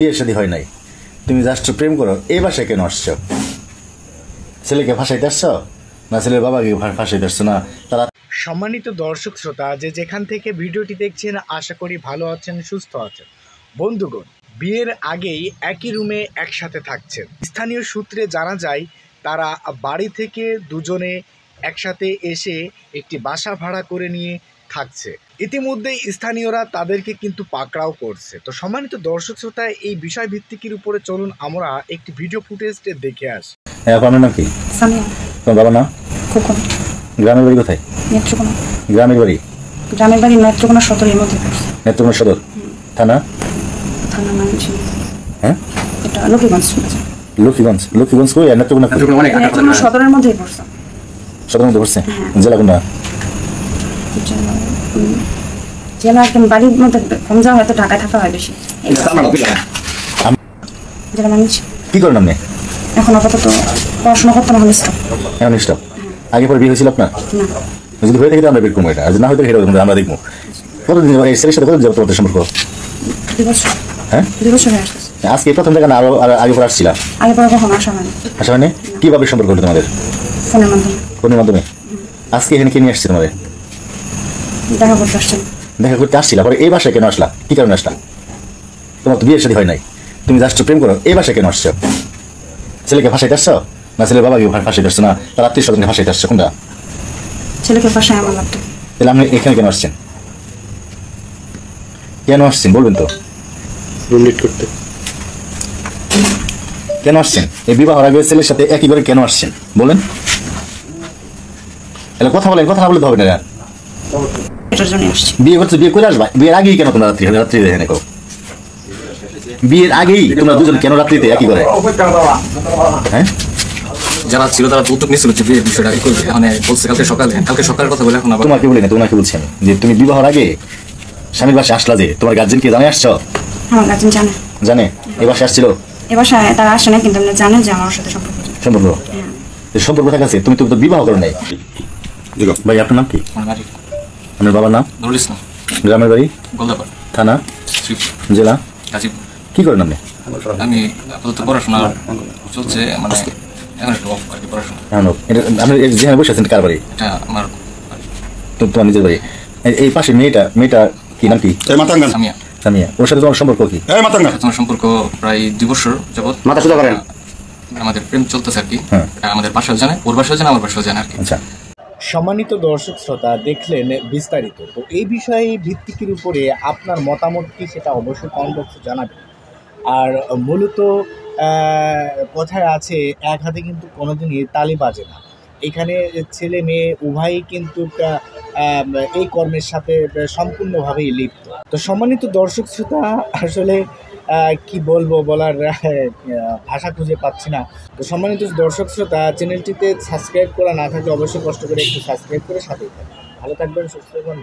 বিয়ে শাদী হয় নাই, তুমি জাস্ট প্রেম করো, এই বাসায় কেন আসছো? ছেলেকে ফাঁসাইতে আসছো না ছেলের বাবাকে ফাঁসাইতে আসছো না? তারা সম্মানিত দর্শক শ্রোতা, যেখান থেকে ভিডিওটি দেখছেন আশা করি ভালো আছেন, সুস্থ আছেন। বন্ধুগণ, বিয়ের আগেই একই রুমে একসাথে থাকছেন। স্থানীয় সূত্রে জানা যায় তারা বাড়ি থেকে দুজনে একসাথে এসে একটি বাসা ভাড়া করে নিয়ে থাকছে। ইতিমধ্যে স্থানীয়রা তাদেরকে কিন্তু পাকড়াও করছে। তো সম্মানিত দর্শক শ্রোতা, এই বিষয় ভিত্তিকের উপরে চলুন আমরা একটি ভিডিও ফুটেজ দেখে আসি। আপনার নাম কি? তোমার বাবার নাম? গ্রামের বাড়ি কোথায়? নেত্রকোনা। গ্রামের বাড়ি? গ্রামের বাড়ি নেত্রকোনা সদরের মধ্যে পড়ছে। নেত্রকোনা সদর থানা? থানা মানছি। হ্যাঁ, এটা লক্ষ্মীগঞ্জ। লক্ষ্মীগঞ্জ। লক্ষ্মীগঞ্জ কই? নেত্রকোনা নেত্রকোনা সদরের মধ্যেই পড়ছে। সদরের মধ্যে পড়ছে। জেলা কোনটা? জেলা একদম বাড়ির মধ্যে কম যাওয়া হয়তো ঢাকায় থাকা হয় বেশি। জেলা মানছি। কি করেন আপনি? এখন আপাতত পড়াশোনা করতে না হলে এখন স্টপ। আগে পরে বিয়ে হয়েছিল আপনার? না, যদি হয়ে থাকে তো আমরা বের করবো, এটা আর যদি না হয়তো আমরা দেখবো। কতদিন এই ছেলের সাথে কতদিন তোমাদের সম্পর্ক? 2 বছর। হ্যাঁ, 2 বছর হয়ে আসছে। আজকে প্রথম থেকে না আরো আগে পরে আসছিলাম? আগে পরে কখনো আসা হয়নি। আসা হয়নি? কিভাবে সম্পর্ক হলো তোমাদের? ফোনের মাধ্যমে। ফোনের মাধ্যমে? আজকে এখানে কে নিয়ে আসছে তোমাদের? দেখা করতে আসছেন। দেখা করতে আসছিলা, পরে এই বাসায় কেন আসলা? কি কারণে আসলা? তোমার তো বিয়ের শাদী হয় নাই, তুমি জাস্ট প্রেম করো, এই বাসায় কেন আসছো? ছেলেকে ফাঁসাইতে আসছো না ছেলের বাবাকে ফাঁসাইতে আসছো না তার আত্মীয় স্বজনকে ফাঁসাইতে আসছো? কোনটা? ছেলেকে ফাঁসায় আমার লাগতো। তাহলে আপনি এখানে কেন আসছেন? কেন আসছেন বলবেন তো? করতে কেন আসছেন? এই বিবাহ আগে ছেলের সাথে একই করে কেন আসছেন বলেন? এলা কথা বলেন, কথা না বলে তো হবে না। এটার জন্য আসছি। বিয়ে করতে বিয়ে করে আসবা, বিয়ের আগেই কেন তোমরা রাত্রি দেখে দেখো? বিয়ের আগেই তোমরা দুজন কেন রাত্রিতে একই করে? হ্যাঁ, যারা ছিল তারা উদ্যোগ নিয়েছিল যে বিয়ের বিষয়টা কি করবে, মানে বলছে কালকে সকালের কথা বলে এখন আবার তোমাকে বলি না, তোমাকে বলছি আমি যে তুমি বিবাহর আগে স্বামীর বাসায় আসলা, যে তোমার গার্জেনকে জানাই আসছো? আমার গার্জেন জানে। জানে এই বাসায় আসছিল? এবার তারা আসে না, কিন্তু জানে যে আমার সাথে সম্পর্ক। সম্পর্ক? সম্পর্ক থাকা আছে, তুমি তো বিবাহ করো নাই। ভাই আপনার নাম কি? আপনার বাবার নাম? নুরুল ইসলাম। গ্রামের বাড়ি? গোলদাপাড় থানা? জেলা? গাজীপুর। কি করেন আপনি? আমি আপাতত পড়াশোনা চলছে, মানে এখন একটু অফ আর কি পড়াশোনা। আপনি যেখানে বসে আছেন কার বাড়ি? এটা আমার তোমার নিজের বাড়ি? এই পাশে মেয়েটা কি নাম কি? সামিয়া। সামিয়া, ওর সাথে তোমার সম্পর্ক কি? তোমার সম্পর্ক প্রায় 2 বছর যাবত মাথা সোজা করেন। আমাদের প্রেম চলতেছে আর কি। হ্যাঁ। এটা আমাদের বাসাও জানে, ওর বাসাও জানে, আমার বাসাও জানে আর কি। আচ্ছা, সম্মানিত দর্শক শ্রোতা, দেখলেন বিস্তারিত। তো এই বিষয়ে ভিত্তিকের উপরে আপনার মতামত কি সেটা অবশ্যই কমেন্ট বক্সে জানাবেন। আর মূলত কথায় আছে, এক হাতে কিন্তু কোনোদিনই তালি বাজে না। এখানে ছেলে মেয়ে উভয়ই কিন্তু এই কর্মের সাথে সম্পূর্ণভাবেই লিপ্ত। তো সম্মানিত দর্শক শ্রোতা, আসলে কি বলবো, বলার ভাষা খুঁজে পাচ্ছি না। তো সম্মানিত দর্শক শ্রোতা, চ্যানেলটিতে সাবস্ক্রাইব করা না থাকলে অবশ্যই কষ্ট করে একটু সাবস্ক্রাইব করে সাথেই থাকবেন। ভালো থাকবেন, সুস্থ থাকবেন।